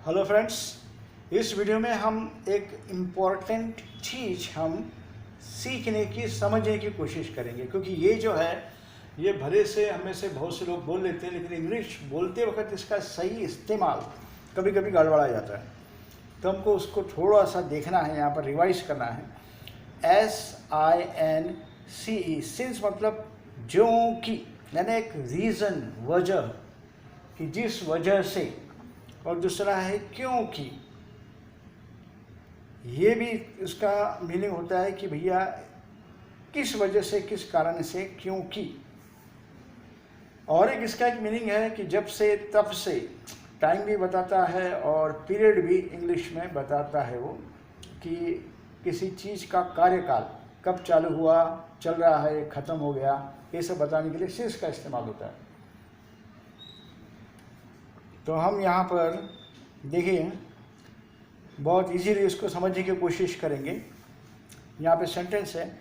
Hello friends, इस video में हम एक इम्पॉर्टेंट चीज़ हम सीखने की समझने की कोशिश करेंगे, क्योंकि ये जो है ये भले से हमें से बहुत से लोग बोल लेते हैं, लेकिन इंग्लिश बोलते वक्त इसका सही इस्तेमाल कभी कभी गड़बड़ा जाता है। तो हमको उसको थोड़ा सा देखना है, यहाँ पर रिवाइज करना है। SINCE, सिंस मतलब जो कि, यानी एक रीज़न, वजह, कि जिस वजह से, और दूसरा है क्योंकि। ये भी उसका मीनिंग होता है कि भैया किस वजह से, किस कारण से, क्योंकि। और एक इसका एक मीनिंग है कि जब से, तब से, टाइम भी बताता है और पीरियड भी इंग्लिश में बताता है वो, कि किसी चीज़ का कार्यकाल कब चालू हुआ, चल रहा है, ख़त्म हो गया, ये सब बताने के लिए सिंस का इस्तेमाल होता है। तो हम यहाँ पर देखिए बहुत इजीली इसको समझने की कोशिश करेंगे। यहाँ पे सेंटेंस है,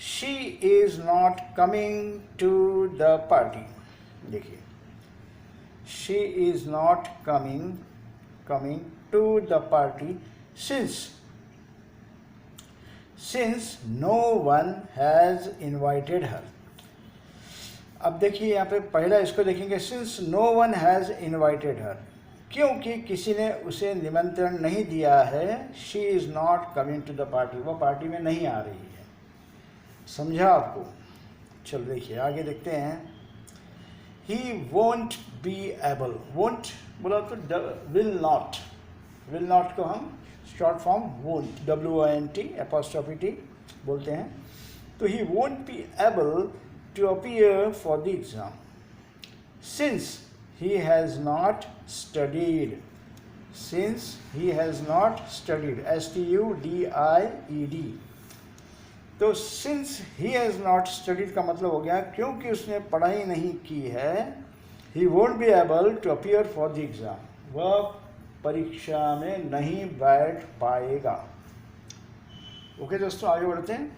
she is not coming to the party. देखिए, she is not coming to the party since no one has invited her. अब देखिए यहाँ पे पहला इसको देखेंगे, since no one has invited her, क्योंकि किसी ने उसे निमंत्रण नहीं दिया है। She is not coming to the party, वो पार्टी में नहीं आ रही है। समझा आपको? चल देखिए आगे देखते हैं। He won't be able, won't बोला तो विल नॉट को हम short form won't, WONT apostrophe T बोलते हैं। तो he won't be able to appear for the exam since he has not studied, STUDIED। तो since he has not studied का मतलब हो गया क्योंकि उसने पढ़ाई नहीं की है। he won't be able to appear for the exam, वह परीक्षा में नहीं बैठ पाएगा। ओके दोस्तों, आगे बढ़ते हैं।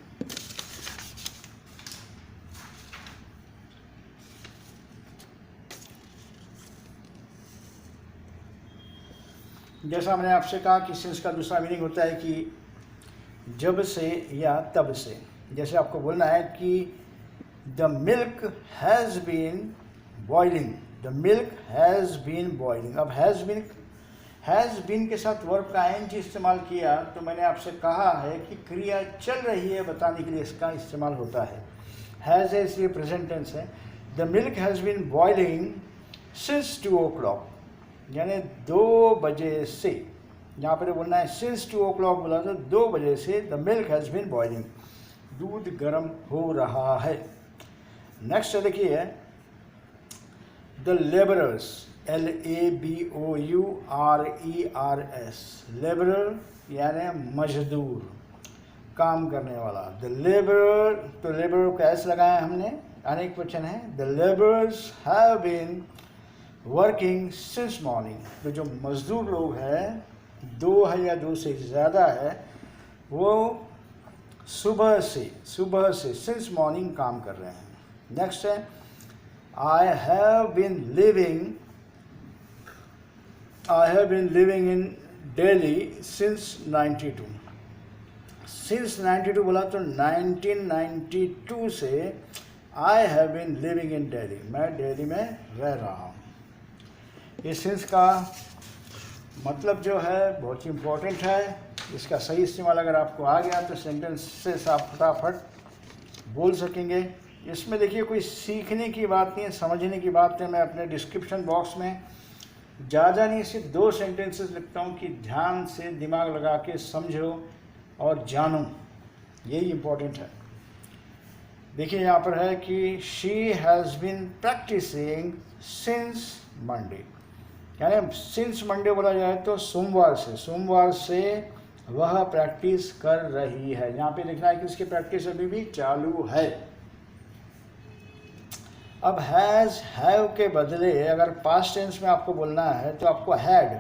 जैसा मैंने आपसे कहा कि सिंस का दूसरा मीनिंग होता है कि जब से या तब से। जैसे आपको बोलना है कि the milk has been boiling, the milk has been boiling. अब हैज़ बीन के साथ वर्ब का ING इस्तेमाल किया तो मैंने आपसे कहा है कि क्रिया चल रही है बताने के लिए इसका इस्तेमाल होता है। हैज़ है इसलिए प्रेजेंट टेंस है। The milk has been boiling since 2 o'clock, यानी 2 बजे से। यहाँ पर बोलना है सिंस 2 o'clock, बोला तो 2 बजे से the milk has been boiling, दूध गर्म हो रहा है। नेक्स्ट देखिए, द लेबरर्स, LABOURERS, लेबरर यानी मजदूर, काम करने वाला। द लेबरर, तो लेबरर को S लगाया हमने, अनेक वचन है। The labourers have been working since morning, तो जो मजदूर लोग हैं, 2 है या 2 से ज़्यादा है, वो सुबह से सिंस मॉर्निंग काम कर रहे हैं। नेक्स्ट है, I have been living in Delhi since 92। Since 92 बोला तो 1992 से I have been living in Delhi, मैं दिल्ली में रह रहा हूँ। ये सिंस का मतलब जो है बहुत ही इम्पोर्टेंट है। इसका सही इस्तेमाल अगर आपको आ गया तो सेंटेंसेस आप फटाफट बोल सकेंगे। इसमें देखिए कोई सीखने की बात नहीं है, समझने की बात है। मैं अपने डिस्क्रिप्शन बॉक्स में ज़्यादा नहीं, सिर्फ 2 सेंटेंसेस लिखता हूँ कि ध्यान से दिमाग लगा के समझो और जानो, यही इम्पोर्टेंट है। देखिए यहाँ पर है कि she has been practising since Monday, यानी सिंस मंडे बोला जाए तो सोमवार से वह प्रैक्टिस कर रही है। यहाँ पे देखना है कि इसकी प्रैक्टिस अभी भी चालू है। अब हैज़, हैव के बदले अगर पास्ट टेंस में आपको बोलना है तो आपको हैड,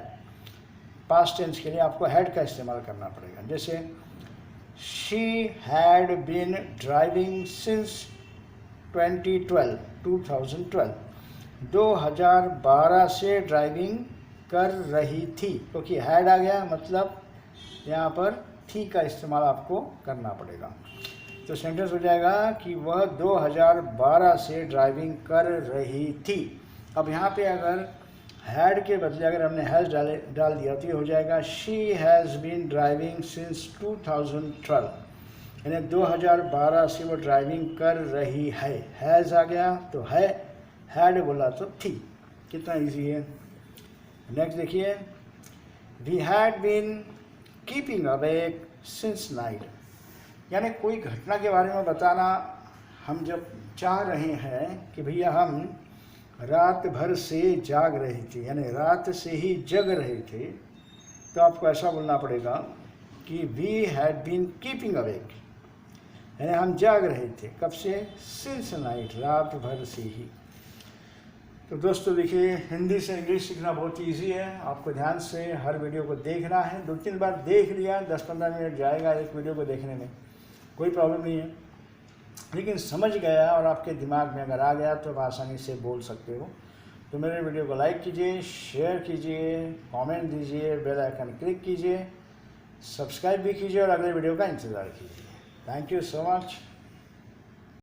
पास्ट टेंस के लिए आपको हैड का इस्तेमाल करना पड़ेगा। जैसे she had been driving since 2012, 2012 से ड्राइविंग कर रही थी, क्योंकि हैड आ गया मतलब यहाँ पर थी का इस्तेमाल आपको करना पड़ेगा। तो सेंटेंस हो जाएगा कि वह 2012 से ड्राइविंग कर रही थी। अब यहाँ पे अगर हैड के बदले अगर हमने हैज़ डाल दिया तो ये हो जाएगा she has been driving since 2012, यानी 2012 से वो ड्राइविंग कर रही है। हैज़ आ गया तो है, हैड बोला तो थी। कितना इजी है। नेक्स्ट देखिए, we had been keeping awake since night, यानी कोई घटना के बारे में बताना। हम जब चाह रहे हैं कि भैया हम रात भर से जाग रहे थे, यानी रात से ही जग रहे थे, तो आपको ऐसा बोलना पड़ेगा कि we had been keeping awake, यानी हम जाग रहे थे कब से, सिंस नाइट, रात भर से ही। तो दोस्तों देखिए, हिंदी से इंग्लिश सीखना बहुत इजी है। आपको ध्यान से हर वीडियो को देखना है। 2-3 बार देख लिया, 10-15 मिनट जाएगा एक वीडियो को देखने में, कोई प्रॉब्लम नहीं है। लेकिन समझ गया और आपके दिमाग में अगर आ गया तो आप आसानी से बोल सकते हो। तो मेरे वीडियो को लाइक कीजिए, शेयर कीजिए, कमेंट दीजिए, बेल आइकन क्लिक कीजिए, सब्सक्राइब भी कीजिए और अगले वीडियो का इंतज़ार कीजिए। Thank you so much.